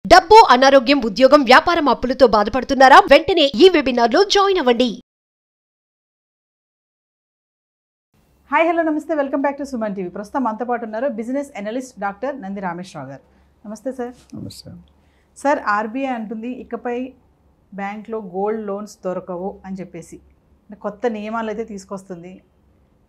డబ్బు, అనారోగ్యం, ఉద్యోగం, వ్యాపారం అప్పులతో బాధపడుతున్నారా? వెంటనే ఈ వెబినార్లో జాయిన్ అవ్వండి. హాయ్ హలో నమస్తే, welcome back to Suman TV. ప్రస్తుతం మనతో పాటు ఉన్నారు business analyst doctor Nandi Rameshwar Rao గారు. నమస్తే సార్. నమస్తే సార్, ఆర్బీఐ అంటుంది ఇకపై బ్యాంక్లో గోల్డ్ లోన్స్ దొరకవు అని చెప్పేసి కొత్త నియమాలు అయితే తీసుకొస్తుంది.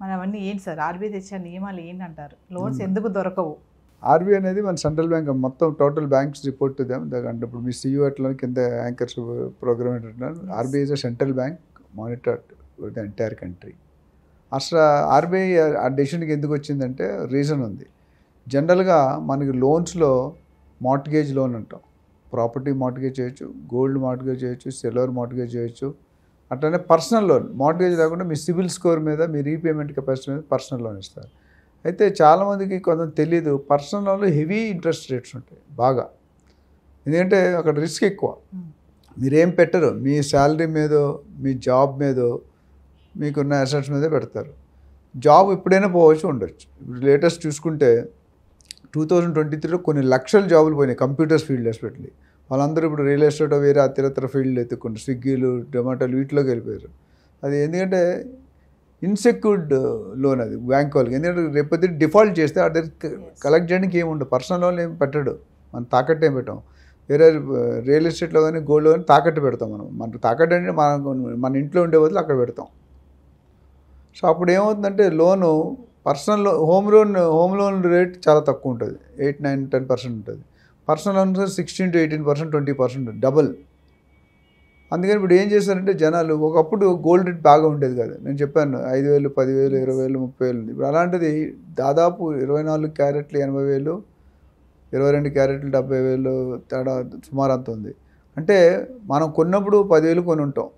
మరి అవన్నీ ఏంటి సార్? ఆర్బీఐ తెచ్చిన నియమాలు ఏంటంటారు? లోన్స్ ఎందుకు దొరకవు? ఆర్బీఐ అనేది మన సెంట్రల్ బ్యాంక్, మొత్తం total banks report to them. అంటే ఇప్పుడు మీ సిఇఓ అట్లా కింద యాంకర్స్ ప్రోగ్రామ్ ఏంటంటున్నారు. RBI is a central bank monitored with the entire country. అసలు ఆర్బీఐ ఆ డెసిషన్కి ఎందుకు వచ్చిందంటే రీజన్ ఉంది. జనరల్గా మనకి లోన్స్లో మార్ట్గేజ్ లోన్ అంటాం. ప్రాపర్టీ మార్ట్గేజ్ చేయొచ్చు, గోల్డ్ మార్ట్గేజ్ చేయొచ్చు, సిల్వర్ మార్ట్గేజ్ చేయొచ్చు. అట్లనే పర్సనల్ లోన్, మార్ట్గేజ్ లేకుండా మీ సిబిల్ స్కోర్ మీద, మీ రీపేమెంట్ కెపాసిటీ మీద పర్సనల్ లోన్ ఇస్తారు. అయితే చాలామందికి కొంచెం తెలియదు, పర్సనల్ లోన్లో హెవీ ఇంట్రెస్ట్ రేట్స్ ఉంటాయి బాగా. ఎందుకంటే అక్కడ రిస్క్ ఎక్కువ. మీరేం పెట్టరు, మీ శాలరీ మీదో, మీ జాబ్ మీదో, మీకున్న అసెట్స్ మీదే పెడతారు. జాబ్ ఎప్పుడైనా పోవచ్చు, ఉండొచ్చు. ఇప్పుడు లేటెస్ట్ చూసుకుంటే 2023లో కొన్ని లక్షల జాబులు పోయినాయి కంప్యూటర్స్ ఫీల్డ్ ఎస్పెషల్లీ. వాళ్ళందరూ ఇప్పుడు రియల్ ఎస్టేట్ వేరే ఇతర ఫీల్డ్లు ఎత్తుకుంటారు, స్విగ్గీలు, జొమాటోలు వీటిలోకి వెళ్ళిపోయారు. అది ఎందుకంటే ఇన్సెక్యూర్డ్ లోన్ అది బ్యాంక్ వాళ్ళకి. ఎందుకంటే రేపొద్దు డిఫాల్ట్ చేస్తే అక్కడ కలెక్ట్ చేయడానికి ఏముండదు. పర్సనల్ లోన్ ఏం పెట్టడు, మనం తాకట్టు ఏం పెట్టాం. వేరే రియల్ ఎస్టేట్లో కానీ గోల్డ్లో కానీ తాకట్టు పెడతాం. మనకు తాకట్టు అంటే మన ఇంట్లో ఉండే బదులు అక్కడ పెడతాం. సో అప్పుడు ఏమవుతుందంటే లోను పర్సనల్ హోమ్ లోన్ రేట్ చాలా తక్కువ ఉంటుంది, 8, 9, 10% ఉంటుంది. Personal loan 16 to 18%, 20% double. అందుకని ఇప్పుడు ఏం చేస్తారంటే జనాలు, ఒకప్పుడు గోల్డ్ రేట్ బాగా ఉండేది కదా, నేను చెప్పాను 5,000, 10,000, 20,000, 30,000. ఇప్పుడు అలాంటిది దాదాపు 24 క్యారెట్లు 80,000, 22 క్యారెట్లు 70,000 తేడా సుమారు అంత ఉంది. అంటే మనం కొన్నప్పుడు 10,000 కొని ఉంటాం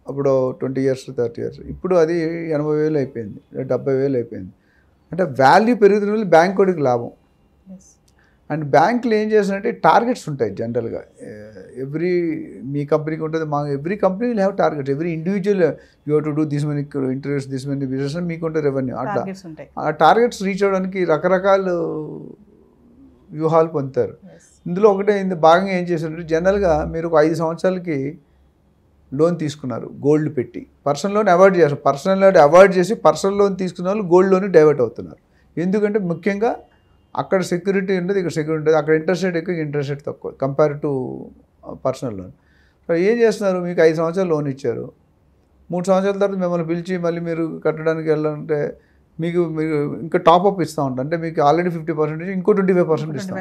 అప్పుడు 20 years, 30 years. ఇప్పుడు అది 80,000 అయిపోయింది, 70,000 అయిపోయింది. అంటే వాల్యూ పెరుగుతున్న వల్ల బ్యాంక్ వాడికి లాభం. అండ్ బ్యాంకులు ఏం చేస్తారంటే టార్గెట్స్ ఉంటాయి జనరల్గా. మీ కంపెనీకి ఉంటుంది, every company will have targets. Every individual you have to do this many interest, this many business అని మీకు ఉంటుంది రెవెన్యూ. అట్లా ఆ టార్గెట్స్ రీచ్ అవ్వడానికి రకరకాల వ్యూహాలు పొందుతారు. ఇందులో ఒకటే భాగంగా ఏం చేశారంటే జనరల్గా మీరు ఒక 5 సంవత్సరాలకి లోన్ తీసుకున్నారు గోల్డ్ పెట్టి, పర్సనల్ లోన్ అవాయిడ్ చేస్తారు. పర్సనల్ లోన్ అవాయిడ్ చేసి పర్సనల్ లోన్ తీసుకున్న వాళ్ళు గోల్డ్ లోన్ డైవర్ట్ అవుతున్నారు. ఎందుకంటే ముఖ్యంగా అక్కడ సెక్యూరిటీ ఉండదు, ఇక్కడ సెక్యూరిటీ ఉంటుంది. అక్కడ ఇంట్రెస్ట్ రేట్ ఎక్కువ, ఇంట్రెస్ట్ రేట్ తక్కువ compare to personal loan. So ఏం చేస్తున్నారు, మీకు 5 సంవత్సరాలు లోన్ ఇచ్చారు, 3 సంవత్సరాల తర్వాత మిమ్మల్ని పిలిచి మళ్ళీ మీరు కట్టడానికి వెళ్ళాలంటే మీరు ఇంకా టాప్అప్ ఇస్తూ ఉంటారు. అంటే మీకు ఆల్రెడీ 50% ఇంకో 25% ఇస్తాం.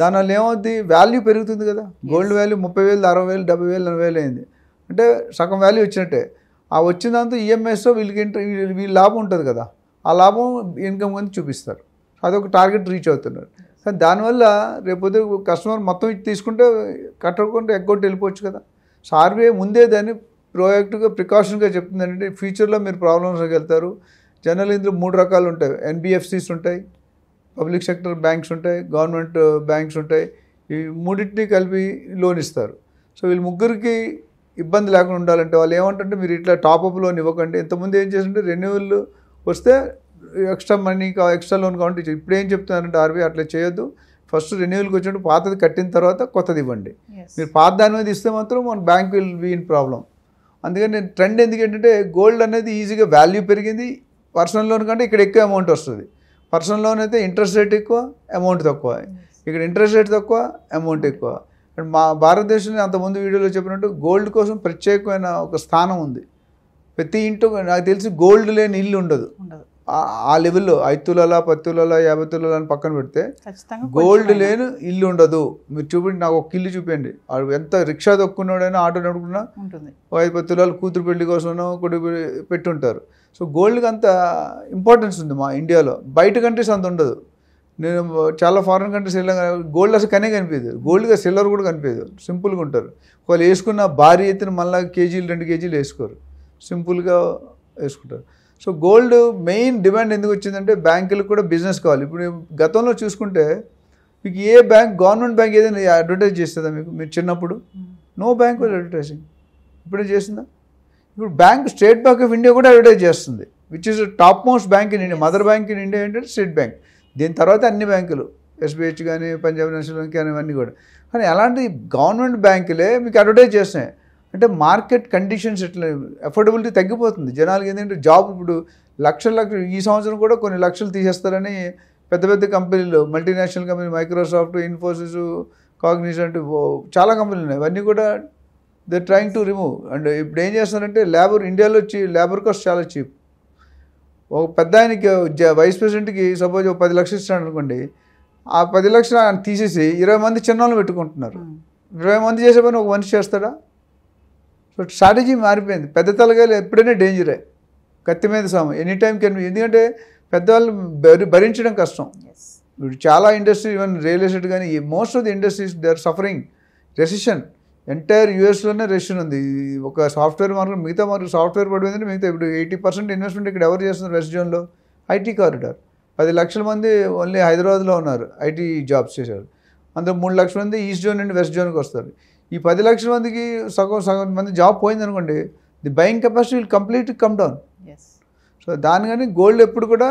దానివల్ల ఏమవుద్ది, వాల్యూ పెరుగుతుంది కదా. గోల్డ్ వాల్యూ 30,000, 60,000, 70,000, 40,000 అయింది అంటే సగం వాల్యూ వచ్చినట్టే. ఆ వచ్చిన దాంతో ఈఎంఐస్తో వీళ్ళ లాభం ఉంటుంది కదా, ఆ లాభం ఇన్కమ్ కింద చూపిస్తారు. అదొక టార్గెట్ రీచ్ అవుతున్నారు. కానీ దానివల్ల రేపొద్దు కస్టమర్ మొత్తం తీసుకుంటే కట్టకుండా ఎగ్గొట్టి వెళ్ళిపోవచ్చు కదా. సో ఆర్బీఐ ముందే దాన్ని ప్రోయాక్టివ్గా ప్రికాషన్గా చెప్తుంది. అంటే ఫ్యూచర్లో మీరు ప్రాబ్లమ్స్కి వెళ్తారు. జనరల్ ఇందులో 3 రకాలు ఉంటాయి. ఎన్బిఎఫ్సిస్ ఉంటాయి, పబ్లిక్ సెక్టర్ బ్యాంక్స్ ఉంటాయి, గవర్నమెంట్ బ్యాంక్స్ ఉంటాయి. ఈ మూడింటిని కలిపి లోన్ ఇస్తారు. సో వీళ్ళు ముగ్గురికి ఇబ్బంది లేకుండా ఉండాలంటే వాళ్ళు ఏమంటే మీరు ఇట్లా టాప్అప్ లోన్ ఇవ్వకండి. ఇంతకుముందు ఏం చేస్తుంటే రెన్యువల్ వస్తే ఎక్స్ట్రా మనీ ఎక్స్ట్రా లోన్ కావాలంటే ఇప్పుడు ఏం చెప్తున్నారంటే ఆర్బీఐ అట్లా చేయొద్దు. ఫస్ట్ రెన్యువల్కి వచ్చినప్పుడు పాతది కట్టిన తర్వాత కొత్తది ఇవ్వండి. మీరు పాత దాని మీద ఇస్తే మాత్రం మన bank will be in problem. అందుకని నేను ట్రెండ్ ఎందుకంటే గోల్డ్ అనేది ఈజీగా వాల్యూ పెరిగింది. పర్సనల్ లోన్ కంటే ఇక్కడ ఎక్కువ అమౌంట్ వస్తుంది. పర్సనల్ లోన్ అయితే ఇంట్రెస్ట్ రేట్ ఎక్కువ, అమౌంట్ తక్కువ. ఇక్కడ ఇంట్రెస్ట్ రేట్ తక్కువ, అమౌంట్ ఎక్కువ. అండ్ మా భారతదేశంలో అంతకుముందు వీడియోలో చెప్పినట్టు గోల్డ్ కోసం ప్రత్యేకమైన ఒక స్థానం ఉంది. ప్రతి ఇంట్లో నాకు తెలిసి గోల్డ్ లేని ఇల్లు ఉండదు. ఆ లెవెల్లో 5 తులాల, 10 తులాల, 50 తులాల అని పక్కన పెడితే గోల్డ్ లేని ఇల్లు ఉండదు. మీరు చూపిండి, నాకు ఒక ఇల్లు చూపించండి. ఎంత రిక్షా దొక్కున్నాడైనా, ఆటో నడుపుకున్నా 5-10 తులాలు కూతురు పెళ్లి కోసమో కొడుకు పెట్టుంటారు. సో గోల్డ్కి అంత ఇంపార్టెన్స్ ఉంది మా ఇండియాలో. బయట కంట్రీస్ అంత ఉండదు. నేను చాలా ఫారిన్ కంట్రీస్ వెళ్ళాను, గోల్డ్ అసలు కనిపించదు. గోల్డ్గా సిల్వర్ కూడా కనిపించదు, సింపుల్గా ఉంటారు. వాళ్ళు వేసుకున్న భారీ ఎత్తున మళ్ళీ 1 kg 2 kg వేసుకోరు, సింపుల్గా వేసుకుంటారు. సో గోల్డ్ మెయిన్ డిమాండ్ ఎందుకు వచ్చిందంటే బ్యాంకులకు కూడా బిజినెస్ కావాలి. ఇప్పుడు గతంలో చూసుకుంటే మీకు ఏ బ్యాంక్, గవర్నమెంట్ బ్యాంక్ ఏదైనా అడ్వర్టైజ్ చేస్తుందా మీకు? మీరు చిన్నప్పుడు నో బ్యాంక్ వాజ్ అడ్వర్టైజింగ్. ఇప్పుడే చేసిందా? ఇప్పుడు bank, state bank of India కూడా అడ్వర్టైజ్ చేస్తుంది, which is top most bank in India. Mother bank in India ఏంటంటే స్టేట్ బ్యాంక్. దీని తర్వాత అన్ని బ్యాంకులు ఎస్బీహెచ్ కానీ పంజాబ్ నేషనల్ బ్యాంక్ కానీ ఇవన్నీ కూడా. కానీ అలాంటి గవర్నమెంట్ బ్యాంకులే మీకు అడ్వర్టైజ్ చేస్తున్నాయి. అంటే మార్కెట్ కండిషన్స్ ఎట్లా అఫోర్డబిలిటీ తగ్గిపోతుంది జనాలకి. ఏంటంటే జాబ్ ఇప్పుడు లక్షలు ఈ సంవత్సరం కూడా కొన్ని లక్షలు తీసేస్తారని పెద్ద పెద్ద కంపెనీలు, multinational company, Microsoft, Infosys, Cognizant, చాలా కంపెనీలు ఉన్నాయి. అవన్నీ కూడా they trying to remove. And ఇప్పుడు ఏం చేస్తారంటే ఇండియాలో లేబర్ కాస్ట్ చాలా చీప్. ఒక పెద్ద ఆయనకి వైస్ ప్రెసిడెంట్కి సపోజ్ 10 లక్షలు ఇస్తాడు అనుకోండి, ఆ 10 లక్షలు ఆయన తీసేసి 20 మంది చిన్నోళ్ళు పెట్టుకుంటున్నారు. 20 మంది చేసే పని ఒక మనిషి చేస్తాడా? సో స్ట్రాటజీ మారిపోయింది. పెద్ద తలగాయలు ఎప్పుడైనా డేంజరే, కత్తి మీద సాము, ఎనీ టైం కెన్. ఎందుకంటే పెద్దవాళ్ళు భరించడం కష్టం. ఇప్పుడు చాలా ఇండస్ట్రీ, ఈవెన్ రియల్ ఎస్టేట్ కానీ most of the industries they are suffering recession. Entire యూఎస్లోనే రెసిషన్ ఉంది. ఒక సాఫ్ట్వేర్ మార్కెట్, మిగతా మార్కెట్ సాఫ్ట్వేర్ పడిపోయిందంటే మిగతా ఇప్పుడు 80% ఇన్వెస్ట్మెంట్ ఇక్కడ ఎవరు చేస్తున్నారు? వెస్ట్ జోన్లో ఐటీ కారిడార్. 10 లక్షల మంది ఓన్లీ హైదరాబాద్లో ఉన్నారు ఐటీ జాబ్స్ చేశారు. అందులో 3 లక్షల మంది ఈస్ట్ జోన్ నుండి వెస్ట్ జోన్కి వస్తారు. ఈ 10 లక్షల మందికి సగం మంది జాబ్ పోయిందనుకోండి, the buying capacity will completely come down. So దాని కానీ గోల్డ్ ఎప్పుడు కూడా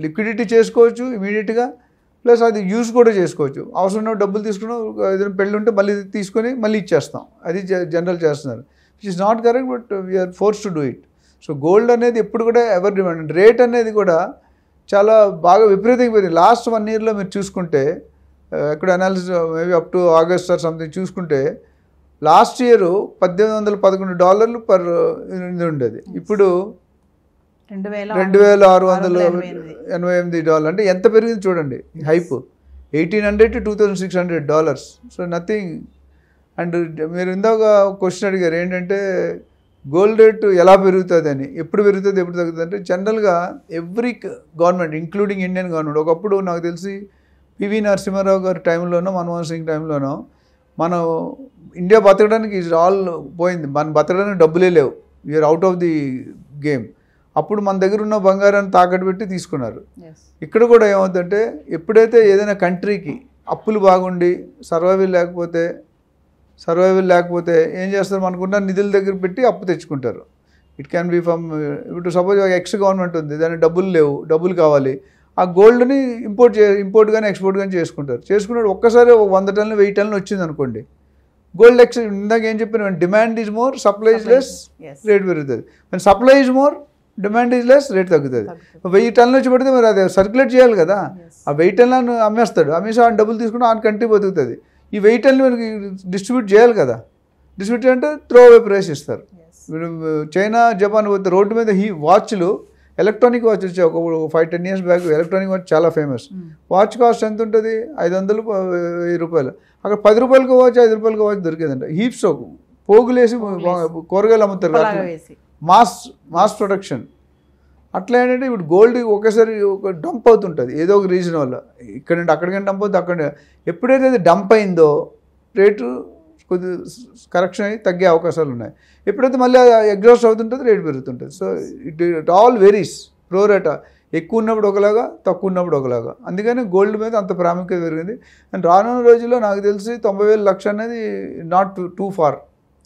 లిక్విడిటీ చేసుకోవచ్చు ఇమీడియట్గా, ప్లస్ అది యూజ్ కూడా చేసుకోవచ్చు. అవసరం ఉన్న డబ్బులు తీసుకుని ఏదైనా పెళ్ళి ఉంటే మళ్ళీ తీసుకొని మళ్ళీ ఇచ్చేస్తాం. అది జనరల్ చేస్తున్నారు, which is not correct, but we're force to do it. So gold అనేది ఎప్పుడు కూడా ఎవర్ డిమాండ్. రేట్ అనేది కూడా చాలా బాగా విపరీతంగా పోయింది. లాస్ట్ 1 ఇయర్లో మీరు చూసుకుంటే, ఎక్కడ analysis maybe up to August or something చూసుకుంటే, లాస్ట్ ఇయర్ $1,811 పర్ ఇది ఉండేది. ఇప్పుడు $2,688. అంటే ఎంత పెరిగింది చూడండి hype. $1,800 to $2,600. So nothing. And మీరు ఇందాక క్వశ్చన్ అడిగారు ఏంటంటే గోల్డ్ రేటు ఎలా పెరుగుతుంది అని, ఎప్పుడు పెరుగుతుంది ఎప్పుడు తగ్గుతుంది అంటే, జనరల్గా every government including Indian government, ఒకప్పుడు నాకు తెలిసి పివి నరసింహారావు గారి టైంలోనో మన్మోహన్ సింగ్ టైంలోనో మనం ఇండియా బతకడానికి ఆల్ పోయింది. మనం బతకడానికి డబ్బులే లేవు, we're out of the game. అప్పుడు మన దగ్గర ఉన్న బంగారాన్ని తాకట్టు పెట్టి తీసుకున్నారు. ఇక్కడ కూడా ఏమవుతుందంటే, ఎప్పుడైతే ఏదైనా కంట్రీకి అప్పులు బాగుండి సర్వైవల్ లేకపోతే ఏం చేస్తారు, మనకున్న నిధుల దగ్గర పెట్టి అప్పు తెచ్చుకుంటారు. ఇట్ క్యాన్ బీ ఫ్రమ్, ఇప్పుడు సపోజ్ ఎక్స్ గవర్నమెంట్ ఉంది, దానికి డబ్బులు లేవు, డబ్బులు కావాలి, ఆ గోల్డ్ని ఇంపోర్ట్ కానీ ఎక్స్పోర్ట్ కానీ చేసుకున్నాడు. ఒక్కసారి 100 టన్నులు 1000 టన్నులు వచ్చింది అనుకోండి, గోల్డ్ ఇందాక ఏం చెప్పిన, demand is more, supply is less, rate పెరుగుతుంది. And supply is more, demand is less, rate తగ్గుతుంది. 1000 టన్నులు వచ్చి పడితే మరి అది సర్క్యులేట్ చేయాలి కదా. ఆ 1000 టన్నులను అమ్మేస్తాడు, అమ్మేసి ఆ డబ్బులు తీసుకుని ఆ కంట్రీ బతుకుతుంది. ఈ 1000 టన్నులు మనకి డిస్ట్రిబ్యూట్ చేయాలి కదా. డిస్ట్రిబ్యూట్ అంటే త్రో అవే ప్రైస్ ఇస్తారు. చైనా, జపాన్ పోతే రోడ్డు మీద వాచ్లు, ఎలక్ట్రానిక్ వాచ్ వచ్చాయి. ఒక 5-10 years బ్యాక్ ఎలక్ట్రానిక్ వాచ్ చాలా ఫేమస్. వాచ్ కాస్ట్ ఎంత ఉంటుంది? 500, 1000 రూపాయలు. అక్కడ 10 రూపాయలకి వాచ్, 5 రూపాయలకి వాచ్ దొరికేదంట. హీప్స్ పోగులేసి కూరగాయలు అమ్ముతారు కదా, మాస్ ప్రొడక్షన్. అట్లా ఏంటంటే ఇప్పుడు గోల్డ్ ఒకేసారి ఒక డంప్ అవుతుంటుంది ఏదో ఒక రీజన్ వల్ల. ఇక్కడ నుండి అక్కడికైనా డంప్ అవుతుంది, అక్కడ ఎప్పుడైతే అది డంప్ అయిందో రేటు కొద్ది కరెక్షన్ అయ్యి తగ్గే అవకాశాలు ఉన్నాయి. ఎప్పుడైతే మళ్ళీ ఎగ్జాస్ట్ అవుతుంటుంది రేటు పెరుగుతుంటుంది. So it all varies pro rata. ఎక్కువ ఉన్నప్పుడు ఒకలాగా, తక్కువ ఉన్నప్పుడు ఒకలాగా. అందుకని గోల్డ్ మీద అంత ప్రాముఖ్యత పెరిగింది. అండ్ రానున్న రోజుల్లో నాకు తెలిసి 90,000 లక్ష అనేది నాట్ టూ ఫార్.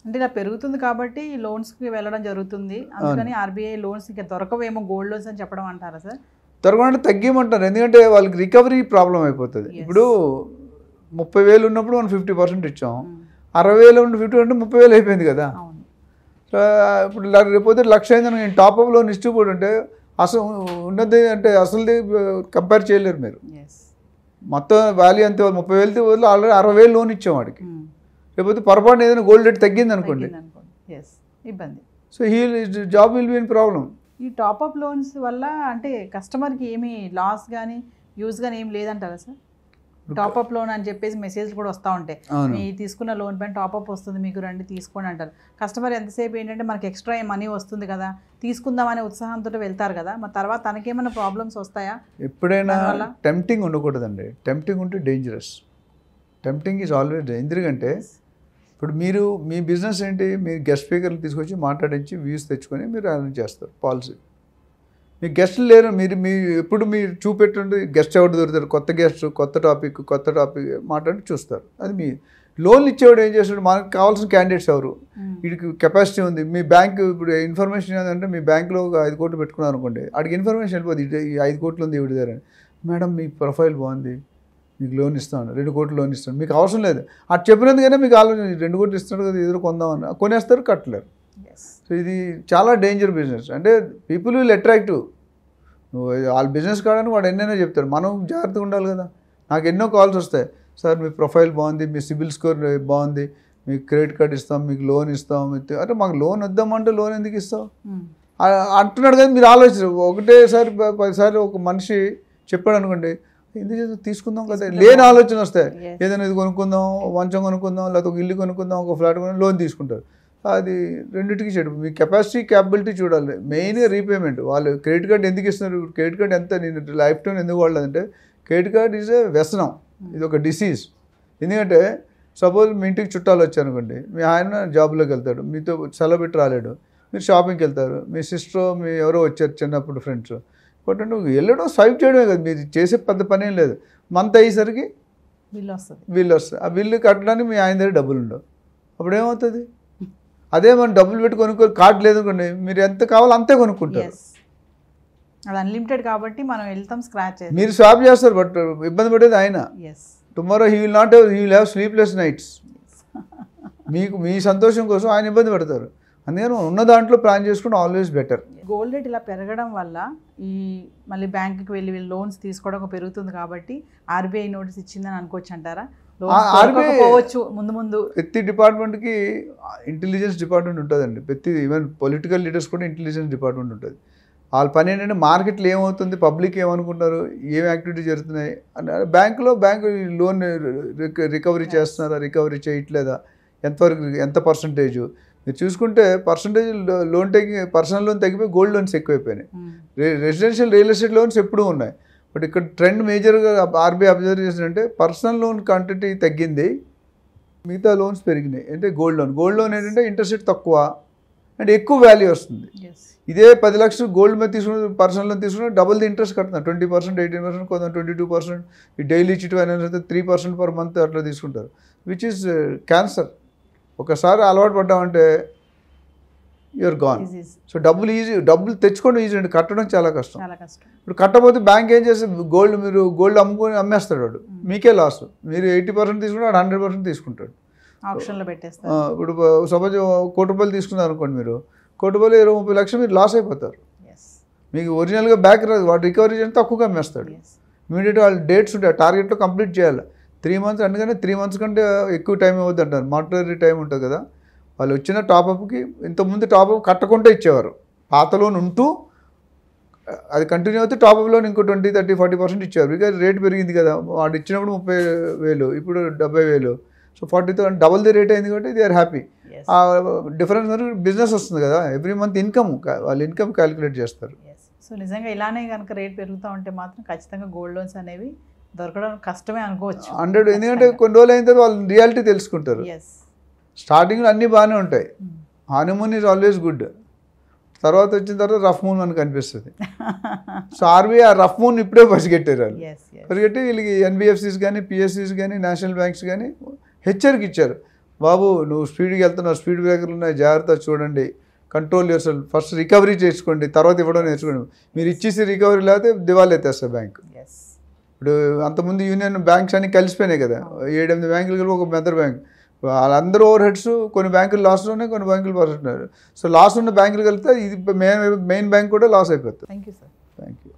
అంటే ఇలా పెరుగుతుంది కాబట్టి లోన్స్కి వెళ్ళడం జరుగుతుంది. అందుకని ఆర్బీఐ లోన్స్ ఇంకా దొరకవేమో గోల్డ్ లోన్స్ అని చెప్పడం అంటారా సార్? దొరకమంటే తగ్గేయమంటారు, ఎందుకంటే వాళ్ళకి రికవరీ ప్రాబ్లం అయిపోతుంది. ఇప్పుడు 30,000 ఉన్నప్పుడు మనం 50% ఇచ్చాం, 60,000 ఉండి 50 అంటే 30,000 అయిపోయింది కదా. సో ఇప్పుడు రేపోతే 1,00,000 అయిందని నేను టాప్అప్ లోన్ ఇచ్చిపోయి ఉంటే అసలు ఉన్నది అంటే అసలు కంపేర్ చేయలేరు మీరు. మొత్తం వాల్యూ అంతే, 30,000 వదిలి ఆల్రెడీ 60,000 లోన్ ఇచ్చాం వాడికి. లేకపోతే పొరపాటున ఏదైనా గోల్డ్ రేట్ తగ్గింది అనుకోండి, ఇబ్బంది. So job will be in problem. ఈ టాప్అప్ లోన్స్ వల్ల అంటే కస్టమర్కి ఏమి లాస్ కానీ యూజ్ కానీ ఏం లేదంటారా సార్? టాప్అప్ లోన్ అని చెప్పేసి మెసేజ్లు కూడా వస్తూ ఉంటాయి, మీ తీసుకున్న లోన్ పైన టాప్అప్ వస్తుంది మీకు రండి తీసుకోండి అంటారు. కస్టమర్ ఎంతసేపు ఏంటంటే మనకి ఎక్స్ట్రా మనీ వస్తుంది కదా, తీసుకుందామనే ఉత్సాహంతో వెళ్తారు కదా, మరి తర్వాత తనకేమైనా ప్రాబ్లమ్స్ వస్తాయా? ఎప్పుడైనా టెంప్టింగ్ ఉండకూడదండి. టెంప్టింగ్ ఉంటే డేంజరస్. Tempting is always. ఎందుకంటే ఇప్పుడు మీరు మీ బిజినెస్ ఏంటి, మీరు గెస్ట్ స్పీకర్లు తీసుకొచ్చి మాట్లాడించి వ్యూస్ తెచ్చుకొని మీరు అరేంజ్ చేస్తారు పాలసీ. మీ గెస్ట్లు లేరు, ఎప్పుడు మీరు చూపెట్టుండి గెస్ట్ ఎవరు దొరుకుతారు, కొత్త గెస్ట్, కొత్త టాపిక్ మాట్లాడి చూస్తారు. అది మీ లోన్లు ఇచ్చేవాడు ఏం చేస్తాడు, మనకు కావాల్సిన క్యాండిడేట్స్ ఎవరు, వీడికి కెపాసిటీ ఉంది. మీ బ్యాంక్ ఇప్పుడు ఇన్ఫర్మేషన్ ఏంటంటే, మీ బ్యాంక్లో ఒక 5 కోట్లు పెట్టుకున్నారు అనుకోండి, అడిగి ఇన్ఫర్మేషన్ వెళ్ళిపోతుంది, ఈ 5 కోట్లు ఉంది ఈవిడ దగ్గర. మేడం మీ ప్రొఫైల్ బాగుంది, మీకు లోన్ ఇస్తాను, 2 కోట్లు లోన్ ఇస్తాను, మీకు అవసరం లేదు అటు చెప్పినందుకనే మీకు ఆలోచన 2 కోట్లు ఇస్తాడు కదా ఎదురు కొందామని కొనేస్తారు, కట్టలేరు. సో ఇది చాలా డేంజర్ బిజినెస్. అంటే పీపుల్ విల్ అట్రాక్టివ్. నువ్వు వాళ్ళ బిజినెస్ కాడని వాడు ఎన్నైనా చెప్తాడు, మనం జాగ్రత్తగా ఉండాలి కదా. నాకు ఎన్నో కాల్స్ వస్తాయి, సార్ మీ ప్రొఫైల్ బాగుంది, మీ సిబిల్ స్కోర్ బాగుంది, మీకు క్రెడిట్ కార్డ్ ఇస్తాం, మీకు లోన్ ఇస్తాం. అంటే మాకు లోన్ వద్దామంటే లోన్ ఎందుకు ఇస్తాం అంటున్నాడు కదా. మీరు ఆలోచించారు ఒకటేసారి 10సారి ఒక మనిషి చెప్పాడు అనుకోండి, ఎందుకు తీసుకుందాం కదా, లేని ఆలోచన వస్తాయి. ఏదైనా ఇది కొనుక్కుందాం, మంచం కొనుక్కుందాం, లేకపోతే ఒక ఇల్లు కొనుక్కుందాం, ఒక ఫ్లాట్ కొనుక్కుందాం, లోన్ తీసుకుంటారు. అది రెండింటికి చెడు. మీ కెపాసిటీ క్యాపబిలిటీ చూడాలి. మెయిన్గా రీపేమెంట్. వాళ్ళు క్రెడిట్ కార్డ్ ఎందుకు ఇస్తున్నారు, క్రెడిట్ కార్డ్ ఎంత నేను లైఫ్ టైం ఎందుకు వాడలేదంటే క్రెడిట్ కార్డ్ ఈజ్ ఏ వ్యసనం, ఇది ఒక డిసీజ్. ఎందుకంటే సపోజ్ మీ ఇంటికి చుట్టాలు వచ్చారనుకోండి, మీ ఆయన జాబ్లోకి వెళ్తాడు, మీతో సెలవు పెట్టి రాలేడు, మీరు షాపింగ్కి వెళ్తారు, మీ సిస్టర్ మీ ఎవరో వచ్చారు చిన్నప్పుడు ఫ్రెండ్స్, బట్ నువ్వు వెళ్ళడం స్వైప్ చేయడమే కదా, మీరు చేసే పెద్ద పని ఏం లేదు. మంత్ అయ్యేసరికి బిల్లు వస్తుంది. ఆ బిల్లు కట్టడానికి మీ ఆయన దగ్గర డబ్బులు ఉండవు. అప్పుడు ఏమవుతుంది? అదే మనం డబ్బులు పెట్టి కొనుక్కో, కార్డు లేదనుకోండి, మీరు ఎంత కావాలో అంతే కొనుక్కుంటారు. అది అన్లిమిటెడ్ కాబట్టి మనం వెళ్తాం, స్క్రాచ్ మీరు స్వాప్ చేస్తారు, బట్ ఇబ్బంది పడేది ఆయన. Tomorrow he will have sleepless nights. మీకు మీ సంతోషం కోసం ఆయన ఇబ్బంది పడతారు. అందుకని ఉన్న దాంట్లో ప్లాన్ చేసుకుంటే ఆల్వేస్ బెటర్. గోల్డ్ రేట్ ఇలా పెరగడం వల్ల ఈ మళ్ళీ బ్యాంకుకి వెళ్ళి లోన్స్ తీసుకోవడం పెరుగుతుంది కాబట్టి ఆర్బీఐ నోటీస్ ఇచ్చిందని అనుకోవచ్చు అంటారా? ముందు ప్రతి డిపార్ట్మెంట్కి ఇంటెలిజెన్స్ డిపార్ట్మెంట్ ఉంటుందండి. ప్రతి ఈవెన్ పొలిటికల్ లీడర్స్ కూడా ఇంటెలిజెన్స్ డిపార్ట్మెంట్ ఉంటుంది. వాళ్ళ పని ఏంటంటే మార్కెట్లో ఏమవుతుంది, పబ్లిక్ ఏమనుకుంటారు, ఏం యాక్టివిటీ జరుగుతున్నాయి అని. బ్యాంకు లోన్ రికవరీ చేస్తున్నారా, రికవరీ చేయట్లేదా, ఎంతవరకు, ఎంత పర్సంటేజ్. మీరు చూసుకుంటే పర్సంటేజ్ లోన్ పర్సనల్ లోన్ తగ్గిపోయి గోల్డ్ లోన్స్ ఎక్కువైపోయినాయి. రెసిడెన్షియల్ రియల్ ఎస్టేట్ లోన్స్ ఎప్పుడూ ఉన్నాయి. బట్ ఇక్కడ ట్రెండ్ మేజర్గా ఆర్బీఐ అబ్జర్వ్ చేసిందంటే పర్సనల్ లోన్ క్వాంటిటీ తగ్గింది, మిగతా లోన్స్ పెరిగినాయి. అంటే గోల్డ్ లోన్ ఏంటంటే ఇంట్రెస్ట్ రేట్ తక్కువ అండ్ ఎక్కువ వాల్యూ వస్తుంది. ఇదే 10 లక్షలు గోల్డ్ మీద తీసుకుని పర్సనల్ లోన్ తీసుకుని డబుల్ ది ఇంట్రెస్ట్ కడుతున్నారు. 20%, 18%, కొంత 22%. ఈ డైలీ చిట్ ఫైనాన్స్ అయితే 3% పర్ మంత్ అట్లా తీసుకుంటారు, విచ్ ఈస్ క్యాన్సర్. ఒకసారి అలవాటు పడ్డామంటే యూఆర్ గాన్. సో డబ్బులు తెచ్చుకోవడం ఈజీ అండి, కట్టడం చాలా కష్టం. ఇప్పుడు కట్టకపోతే బ్యాంక్ ఏం చేస్తే మీరు గోల్డ్ అమ్ముకొని అమ్మేస్తాడు వాడు, మీకే లాస్. మీరు 80% తీసుకుంటే వాడు 100% తీసుకుంటాడు, ఆప్షన్లో పెట్టేస్తారు. ఇప్పుడు సపోజ్ 1 కోటి రూపాయలు తీసుకున్నారు అనుకోండి, మీరు 1 కోటి రూపాయలు 20-30 లక్షలు మీరు లాస్ అయిపోతారు. మీకు ఒరిజినల్గా బ్యాక్ రాదు, వాడు రికవరీ చేయడం తక్కువగా అమ్మేస్తాడు. ఇమీడియట్గా వాళ్ళు డేట్స్ ఉంటాయి, టార్గెట్లో కంప్లీట్ చేయాలి. 3 months, అందుకని 3 months కంటే ఎక్కువ టైం ఇవ్వద్దు అంటారు. మానిటరీ టైం ఉంటుంది కదా. వాళ్ళు వచ్చిన టాపప్కి ఇంతకుముందు టాపప్ కట్టకుండా ఇచ్చేవారు, పాత లోన్ ఉంటూ అది కంటిన్యూ అవుతే టాపప్ లోన్ ఇంకో 20, 30, 40% ఇచ్చేవారు. ఇక రేట్ పెరిగింది కదా, వాడు ఇచ్చినప్పుడు 30,000, ఇప్పుడు 70,000. సో 40,000 డబుల్ ది రేట్ అయింది కాబట్టి దే ఆర్ హ్యాపీ. ఆ డిఫరెన్స్ బిజినెస్ వస్తుంది కదా, ఎవ్రీ మంత్ ఇన్కమ్, వాళ్ళు ఇన్కమ్ క్యాలిక్యులేట్ చేస్తారు. సో నిజంగా ఇలానే కనుక రేట్ పెరుగుతూ ఉంటే మాత్రం ఖచ్చితంగా గోల్డ్ లోన్స్ అనేవి దొరకడం కష్టమే అనుకోవచ్చు. 100, ఎందుకంటే కొన్ని రోజులు అయిన తర్వాత వాళ్ళు రియాలిటీ తెలుసుకుంటారు. స్టార్టింగ్లో అన్నీ బాగానే ఉంటాయి, హనీమూన్ ఈజ్ ఆల్వేస్ గుడ్. తర్వాత వచ్చిన తర్వాత రఫ్ మూన్ మనకు అనిపిస్తుంది. సో ఆర్బీఐ ఆ రఫ్ మూన్ ఇప్పుడే పసిగట్టారు. వాళ్ళు పసిగట్టి వీళ్ళకి ఎన్బిఎఫ్సిస్ కానీ, పిఎస్సిస్ కానీ, నేషనల్ బ్యాంక్స్ కానీ హెచ్చరిక ఇచ్చారు, బాబు నువ్వు స్పీడ్కి వెళ్తున్నావు, స్పీడ్ బ్రేకర్లు ఉన్నాయి, జాగ్రత్త చూడండి, control your self, first recovery చేసుకోండి, తర్వాత ఇవ్వడం నేర్చుకోండి. మీరు ఇచ్చేసి రికవరీ లేకపోతే దివాళీ ఎత్తేస్తారు బ్యాంకు. ఇప్పుడు అంతకుముందు యూనియన్ బ్యాంక్స్ అన్ని కలిసిపోయినాయి కదా, 7-8 బ్యాంకులు కలిపి ఒక మెదర్ బ్యాంక్. వాళ్ళందరూ ఓవర్ హెడ్స్, కొన్ని బ్యాంకులు లాస్లో ఉన్నాయి, కొన్ని బ్యాంకులు పర్సెంట్ ఉన్నారు. సో లాస్ ఉన్న బ్యాంకులు కలిపితే ఇది మెయిన్ బ్యాంక్ కూడా లాస్ అయిపోతుంది. Thank you sir. Thank you.